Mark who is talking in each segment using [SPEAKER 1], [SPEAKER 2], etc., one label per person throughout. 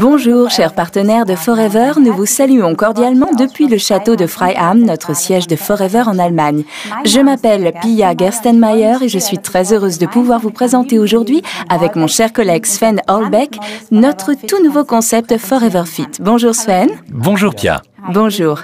[SPEAKER 1] Bonjour, chers partenaires de Forever, nous vous saluons cordialement depuis le château de Freiham, notre siège de Forever en Allemagne. Je m'appelle Pia Gerstenmaier et je suis très heureuse de pouvoir vous présenter aujourd'hui, avec mon cher collègue Sven Holbeck, notre tout nouveau concept Forever Fit. Bonjour Sven.
[SPEAKER 2] Bonjour Pia.
[SPEAKER 1] Bonjour.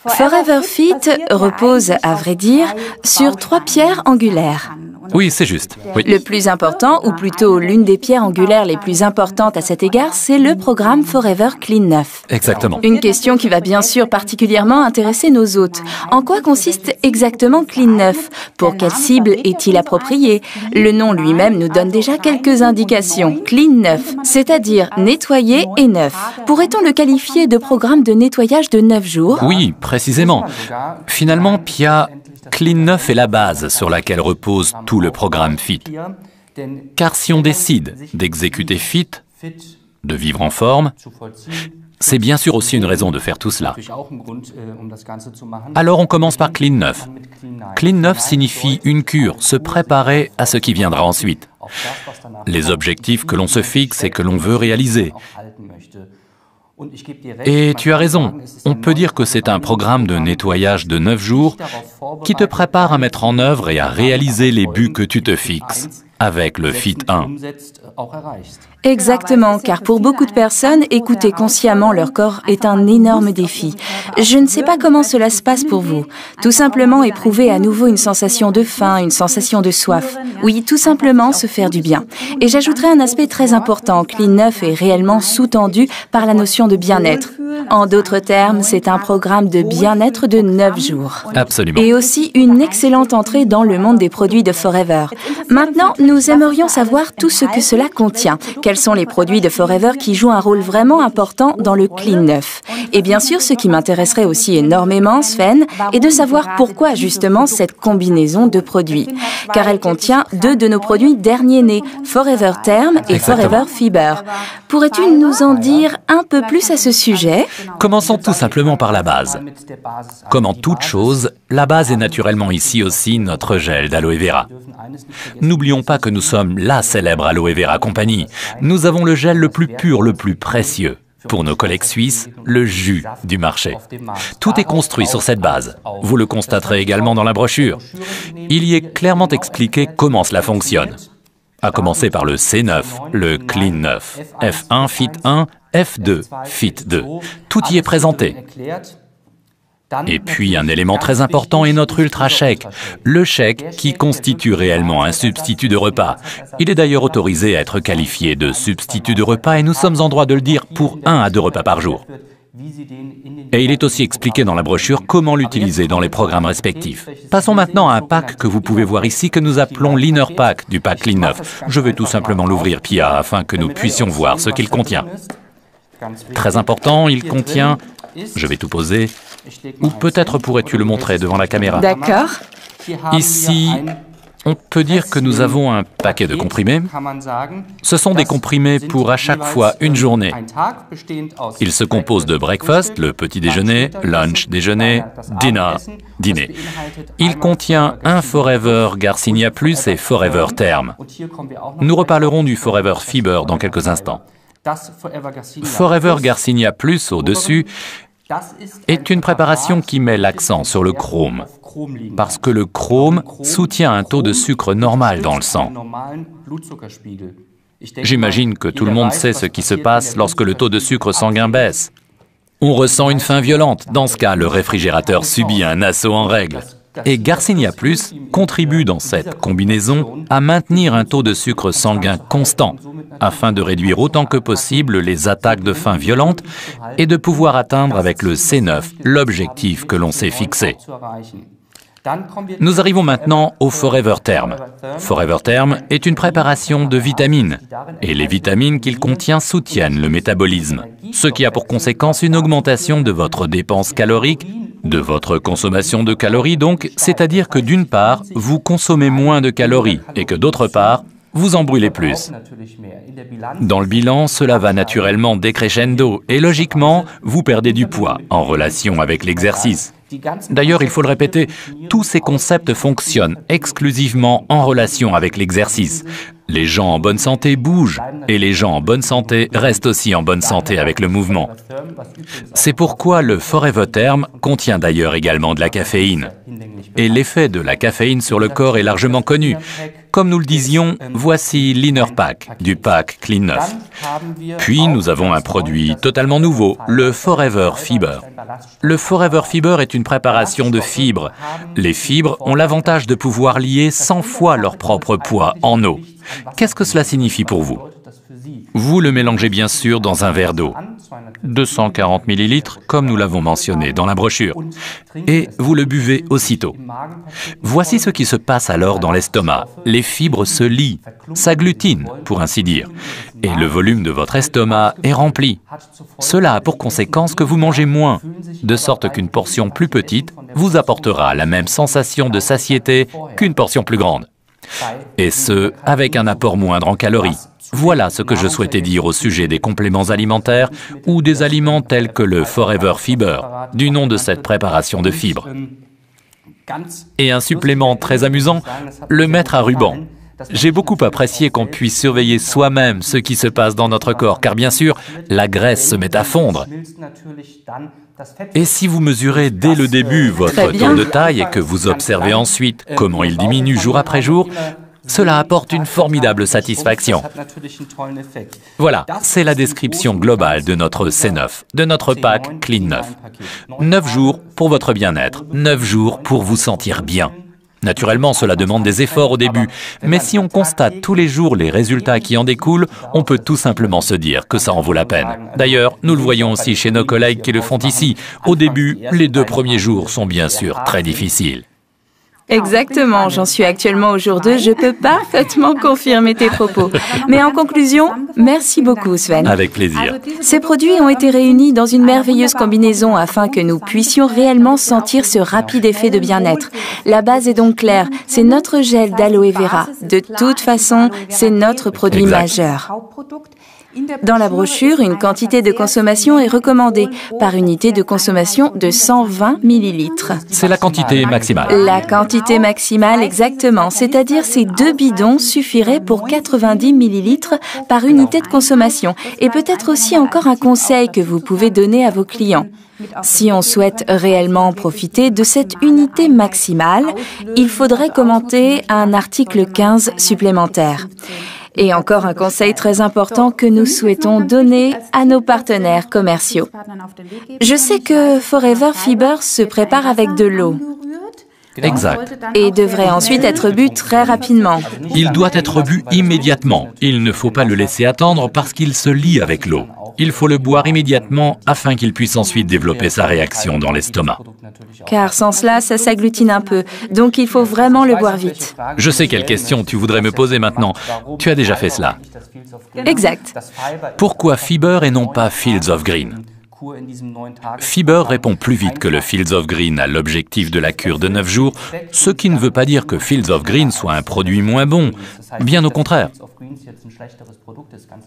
[SPEAKER 1] Forever Fit repose, à vrai dire, sur 3 pierres angulaires.
[SPEAKER 2] Oui, c'est juste. Oui.
[SPEAKER 1] Le plus important, ou plutôt l'une des pierres angulaires les plus importantes à cet égard, c'est le programme Forever Clean 9.
[SPEAKER 2] Exactement.
[SPEAKER 1] Une question qui va bien sûr particulièrement intéresser nos hôtes. En quoi consiste exactement Clean 9? Pour quelle cible est-il approprié? Le nom lui-même nous donne déjà quelques indications. Clean 9, c'est-à-dire nettoyé et neuf. Pourrait-on le qualifier de programme de nettoyage de 9 jours?
[SPEAKER 2] Oui, précisément. Finalement, Pia, Clean 9 est la base sur laquelle repose tout le programme FIT. Car si on décide d'exécuter FIT, de vivre en forme, c'est bien sûr aussi une raison de faire tout cela. Alors on commence par Clean 9. Clean 9 signifie une cure, se préparer à ce qui viendra ensuite. Les objectifs que l'on se fixe et que l'on veut réaliser. Et tu as raison, on peut dire que c'est un programme de nettoyage de 9 jours qui te prépare à mettre en œuvre et à réaliser les buts que tu te fixes avec le FIT 1.
[SPEAKER 1] Exactement, car pour beaucoup de personnes, écouter consciemment leur corps est un énorme défi. Je ne sais pas comment cela se passe pour vous. Tout simplement éprouver à nouveau une sensation de faim, une sensation de soif. Oui, tout simplement se faire du bien. Et j'ajouterai un aspect très important. Clean 9 est réellement sous-tendu par la notion de bien-être. En d'autres termes, c'est un programme de bien-être de 9 jours.
[SPEAKER 2] Absolument.
[SPEAKER 1] Et aussi une excellente entrée dans le monde des produits de Forever. Maintenant, nous aimerions savoir tout ce que cela contient. Quels sont les produits de Forever qui jouent un rôle vraiment important dans le Clean 9? Et bien sûr, ce qui m'intéresserait aussi énormément, Sven, est de savoir pourquoi justement cette combinaison de produits. Car elle contient 2 de nos produits derniers nés, Forever Therm et Forever Fiber. Pourrais-tu nous en dire un peu plus à ce sujet?
[SPEAKER 2] Commençons tout simplement par la base. Comme en toute chose, la base est naturellement ici aussi notre gel d'aloe vera. N'oublions pas que nous sommes la célèbre Aloe Vera Company. Nous avons le gel le plus pur, le plus précieux. Pour nos collègues suisses, le jus du marché. Tout est construit sur cette base. Vous le constaterez également dans la brochure. Il y est clairement expliqué comment cela fonctionne. À commencer par le C9, le Clean 9, F1 Fit 1, F2 Fit 2. Tout y est présenté. Et puis un élément très important est notre ultra shake, le shake qui constitue réellement un substitut de repas. Il est d'ailleurs autorisé à être qualifié de substitut de repas et nous sommes en droit de le dire pour 1 à 2 repas par jour. Et il est aussi expliqué dans la brochure comment l'utiliser dans les programmes respectifs. Passons maintenant à un pack que vous pouvez voir ici que nous appelons l'Inner Pack du pack Clean 9. Je vais tout simplement l'ouvrir, Pia, afin que nous puissions voir ce qu'il contient. Très important, il contient... Je vais tout poser. Ou peut-être pourrais-tu le montrer devant la caméra.
[SPEAKER 1] D'accord.
[SPEAKER 2] Ici, on peut dire que nous avons un paquet de comprimés. Ce sont des comprimés pour à chaque fois une journée. Ils se composent de breakfast, le petit déjeuner, lunch, déjeuner, dinner, dîner. Il contient un Forever Garcinia Plus et Forever Therm. Nous reparlerons du Forever Fiber dans quelques instants. Forever Garcinia Plus au-dessus est une préparation qui met l'accent sur le chrome, parce que le chrome soutient un taux de sucre normal dans le sang. J'imagine que tout le monde sait ce qui se passe lorsque le taux de sucre sanguin baisse. On ressent une faim violente. Dans ce cas, le réfrigérateur subit un assaut en règle. Et Garcinia Plus contribue dans cette combinaison à maintenir un taux de sucre sanguin constant, afin de réduire autant que possible les attaques de faim violentes et de pouvoir atteindre avec le C9 l'objectif que l'on s'est fixé. Nous arrivons maintenant au Forever Therm. Forever Therm est une préparation de vitamines, et les vitamines qu'il contient soutiennent le métabolisme, ce qui a pour conséquence une augmentation de votre dépense calorique, de votre consommation de calories donc, c'est-à-dire que d'une part, vous consommez moins de calories, et que d'autre part, vous en brûlez plus. Dans le bilan, cela va naturellement décrescendo, et logiquement, vous perdez du poids en relation avec l'exercice. D'ailleurs, il faut le répéter, tous ces concepts fonctionnent exclusivement en relation avec l'exercice. Les gens en bonne santé bougent et les gens en bonne santé restent aussi en bonne santé avec le mouvement. C'est pourquoi le Forever Term contient d'ailleurs également de la caféine. Et l'effet de la caféine sur le corps est largement connu. Comme nous le disions, voici l'Inner Pack du pack Clean 9. Puis nous avons un produit totalement nouveau, le Forever Fiber. Le Forever Fiber est une préparation de fibres. Les fibres ont l'avantage de pouvoir lier 100 fois leur propre poids en eau. Qu'est-ce que cela signifie pour vous? Vous le mélangez bien sûr dans un verre d'eau, 240 ml, comme nous l'avons mentionné dans la brochure, et vous le buvez aussitôt. Voici ce qui se passe alors dans l'estomac. Les fibres se lient, s'agglutinent, pour ainsi dire, et le volume de votre estomac est rempli. Cela a pour conséquence que vous mangez moins, de sorte qu'une portion plus petite vous apportera la même sensation de satiété qu'une portion plus grande. Et ce, avec un apport moindre en calories. Voilà ce que je souhaitais dire au sujet des compléments alimentaires ou des aliments tels que le Forever Fiber, du nom de cette préparation de fibres. Et un supplément très amusant, le mètre à ruban. J'ai beaucoup apprécié qu'on puisse surveiller soi-même ce qui se passe dans notre corps, car bien sûr, la graisse se met à fondre. Et si vous mesurez dès le début votre taux de taille et que vous observez ensuite comment il diminue jour après jour, cela apporte une formidable satisfaction. Voilà, c'est la description globale de notre C9, de notre pack Clean 9. 9 jours pour votre bien-être, 9 jours pour vous sentir bien. Naturellement, cela demande des efforts au début, mais si on constate tous les jours les résultats qui en découlent, on peut tout simplement se dire que ça en vaut la peine. D'ailleurs, nous le voyons aussi chez nos collègues qui le font ici. Au début, les 2 premiers jours sont bien sûr très difficiles.
[SPEAKER 1] Exactement, j'en suis actuellement au jour 2, je peux parfaitement confirmer tes propos. Mais en conclusion, merci beaucoup Sven.
[SPEAKER 2] Avec plaisir.
[SPEAKER 1] Ces produits ont été réunis dans une merveilleuse combinaison afin que nous puissions réellement sentir ce rapide effet de bien-être. La base est donc claire, c'est notre gel d'aloe vera. De toute façon, c'est notre produit majeur. Dans la brochure, une quantité de consommation est recommandée par unité de consommation de 120 ml.
[SPEAKER 2] C'est la quantité maximale.
[SPEAKER 1] La quantité maximale, exactement. C'est-à-dire ces 2 bidons suffiraient pour 90 ml par unité de consommation. Et peut-être aussi encore un conseil que vous pouvez donner à vos clients. Si on souhaite réellement profiter de cette unité maximale, il faudrait commenter un article 15 supplémentaire. Et encore un conseil très important que nous souhaitons donner à nos partenaires commerciaux. Je sais que Forever Fiber se prépare avec de l'eau.
[SPEAKER 2] Exact.
[SPEAKER 1] Et devrait ensuite être bu très rapidement.
[SPEAKER 2] Il doit être bu immédiatement. Il ne faut pas le laisser attendre parce qu'il se lie avec l'eau. Il faut le boire immédiatement afin qu'il puisse ensuite développer sa réaction dans l'estomac.
[SPEAKER 1] Car sans cela, ça s'agglutine un peu. Donc il faut vraiment le boire vite.
[SPEAKER 2] Je sais quelle question tu voudrais me poser maintenant. Tu as déjà fait cela.
[SPEAKER 1] Exact.
[SPEAKER 2] Pourquoi Fiber et non pas Fields of Green? Fiber répond plus vite que le Fields of Green à l'objectif de la cure de 9 jours, ce qui ne veut pas dire que Fields of Green soit un produit moins bon, bien au contraire.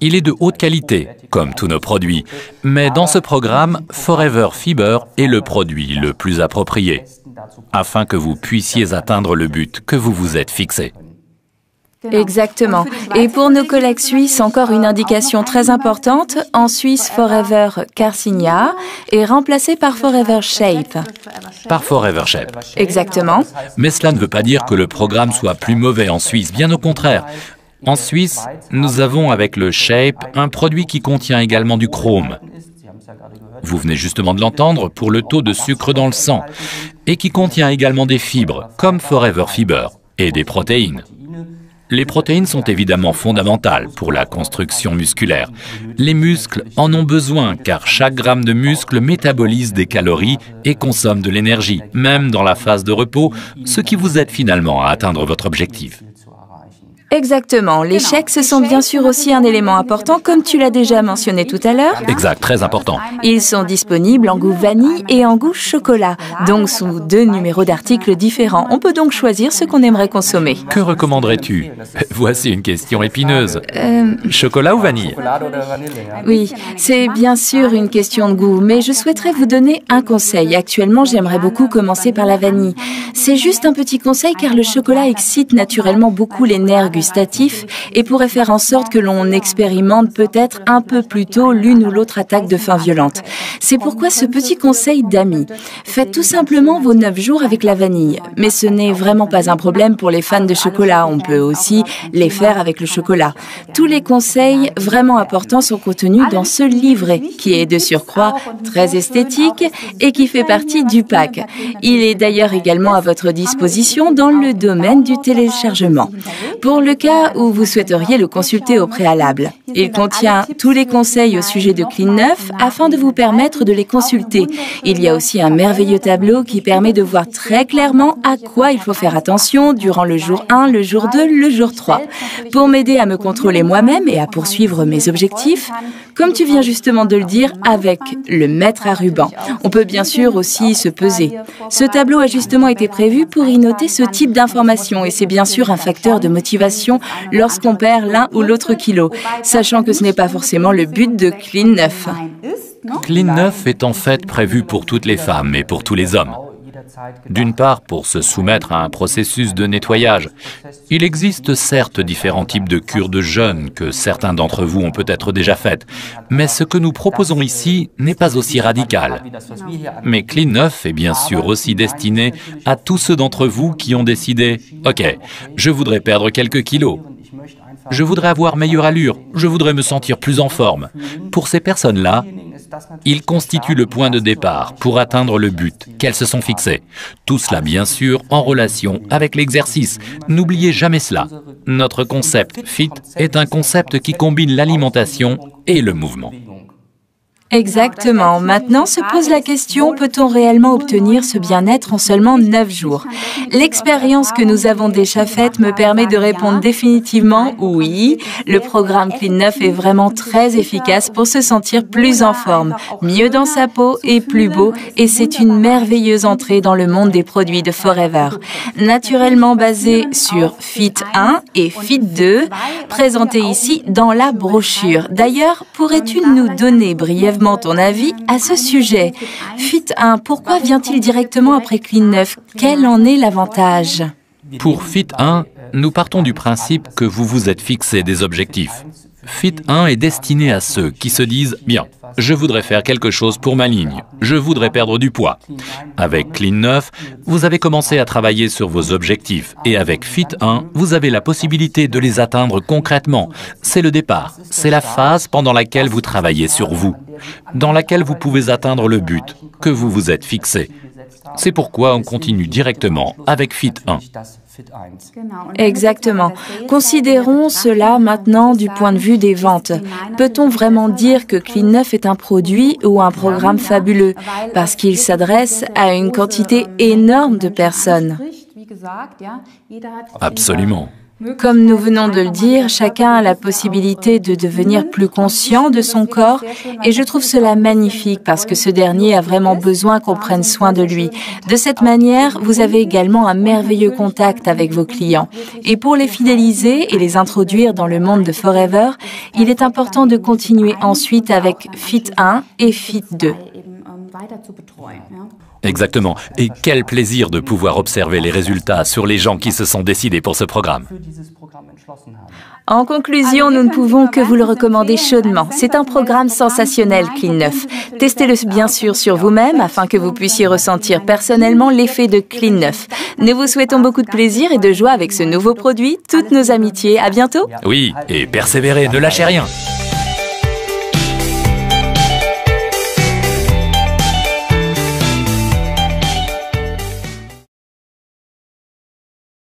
[SPEAKER 2] Il est de haute qualité, comme tous nos produits, mais dans ce programme, Forever Fiber est le produit le plus approprié, afin que vous puissiez atteindre le but que vous vous êtes fixé.
[SPEAKER 1] Exactement. Et pour nos collègues suisses, encore une indication très importante. En Suisse, Forever Carcinia est remplacé par Forever Shape.
[SPEAKER 2] Par Forever Shape.
[SPEAKER 1] Exactement.
[SPEAKER 2] Mais cela ne veut pas dire que le programme soit plus mauvais en Suisse, bien au contraire. En Suisse, nous avons avec le Shape un produit qui contient également du chrome. Vous venez justement de l'entendre pour le taux de sucre dans le sang et qui contient également des fibres, comme Forever Fiber, et des protéines. Les protéines sont évidemment fondamentales pour la construction musculaire. Les muscles en ont besoin car chaque gramme de muscle métabolise des calories et consomme de l'énergie, même dans la phase de repos, ce qui vous aide finalement à atteindre votre objectif.
[SPEAKER 1] Exactement. Les chèques, ce sont bien sûr aussi un élément important, comme tu l'as déjà mentionné tout à l'heure.
[SPEAKER 2] Exact, très important.
[SPEAKER 1] Ils sont disponibles en goût vanille et en goût chocolat, donc sous 2 numéros d'articles différents. On peut donc choisir ce qu'on aimerait consommer.
[SPEAKER 2] Que recommanderais-tu? Voici une question épineuse. Chocolat ou vanille?
[SPEAKER 1] Oui, c'est bien sûr une question de goût, mais je souhaiterais vous donner un conseil. Actuellement, j'aimerais beaucoup commencer par la vanille. C'est juste un petit conseil car le chocolat excite naturellement beaucoup les nerfs gustatoires. gustatif et pourrait faire en sorte que l'on expérimente peut-être un peu plus tôt l'une ou l'autre attaque de faim violente. C'est pourquoi ce petit conseil d'amis. Faites tout simplement vos 9 jours avec la vanille. Mais ce n'est vraiment pas un problème pour les fans de chocolat. On peut aussi les faire avec le chocolat. Tous les conseils vraiment importants sont contenus dans ce livret qui est de surcroît très esthétique et qui fait partie du pack. Il est d'ailleurs également à votre disposition dans le domaine du téléchargement. Pour le cas où vous souhaiteriez le consulter au préalable. Il contient tous les conseils au sujet de Clean 9 afin de vous permettre de les consulter. Il y a aussi un merveilleux tableau qui permet de voir très clairement à quoi il faut faire attention durant le jour 1, le jour 2, le jour 3. Pour m'aider à me contrôler moi-même et à poursuivre mes objectifs, comme tu viens justement de le dire, avec le mètre à ruban. On peut bien sûr aussi se peser. Ce tableau a justement été prévu pour y noter ce type d'informations et c'est bien sûr un facteur de motivation lorsqu'on perd l'un ou l'autre kilo, sachant que ce n'est pas forcément le but de Clean 9.
[SPEAKER 2] Clean 9 est en fait prévu pour toutes les femmes et pour tous les hommes. D'une part, pour se soumettre à un processus de nettoyage. Il existe certes différents types de cures de jeûne que certains d'entre vous ont peut-être déjà faites, mais ce que nous proposons ici n'est pas aussi radical. Mais Clean 9 est bien sûr aussi destiné à tous ceux d'entre vous qui ont décidé « Ok, je voudrais perdre quelques kilos. Je voudrais avoir meilleure allure, je voudrais me sentir plus en forme. » Pour ces personnes-là, il constitue le point de départ pour atteindre le but qu'elles se sont fixées. Tout cela, bien sûr, en relation avec l'exercice. N'oubliez jamais cela. Notre concept FIT est un concept qui combine l'alimentation et le mouvement.
[SPEAKER 1] Exactement. Maintenant se pose la question, peut-on réellement obtenir ce bien-être en seulement 9 jours? L'expérience que nous avons déjà faite me permet de répondre définitivement oui. Le programme Clean 9 est vraiment très efficace pour se sentir plus en forme, mieux dans sa peau et plus beau, et c'est une merveilleuse entrée dans le monde des produits de Forever. Naturellement basé sur Fit 1 et Fit 2, présentés ici dans la brochure. D'ailleurs, pourrais-tu nous donner brièvement ton avis à ce sujet? Fit 1, pourquoi vient-il directement après Clean 9? Quel en est l'avantage?
[SPEAKER 2] Pour Fit 1, nous partons du principe que vous vous êtes fixé des objectifs. Fit 1 est destiné à ceux qui se disent « Bien, je voudrais faire quelque chose pour ma ligne, je voudrais perdre du poids ». Avec Clean 9, vous avez commencé à travailler sur vos objectifs et avec Fit 1, vous avez la possibilité de les atteindre concrètement. C'est le départ, c'est la phase pendant laquelle vous travaillez sur vous, dans laquelle vous pouvez atteindre le but que vous vous êtes fixé. C'est pourquoi on continue directement avec Fit 1.
[SPEAKER 1] Exactement. Considérons cela maintenant du point de vue des ventes. Peut-on vraiment dire que Clean 9 est un produit ou un programme fabuleux parce qu'il s'adresse à une quantité énorme de personnes?
[SPEAKER 2] Absolument.
[SPEAKER 1] Comme nous venons de le dire, chacun a la possibilité de devenir plus conscient de son corps et je trouve cela magnifique parce que ce dernier a vraiment besoin qu'on prenne soin de lui. De cette manière, vous avez également un merveilleux contact avec vos clients. Et pour les fidéliser et les introduire dans le monde de Forever, il est important de continuer ensuite avec Fit 1 et Fit 2.
[SPEAKER 2] Exactement. Et quel plaisir de pouvoir observer les résultats sur les gens qui se sont décidés pour ce programme.
[SPEAKER 1] En conclusion, nous ne pouvons que vous le recommander chaudement. C'est un programme sensationnel, Clean 9. Testez-le bien sûr sur vous-même afin que vous puissiez ressentir personnellement l'effet de Clean 9. Nous vous souhaitons beaucoup de plaisir et de joie avec ce nouveau produit. Toutes nos amitiés. À bientôt.
[SPEAKER 2] Oui, et persévérez, ne lâchez rien.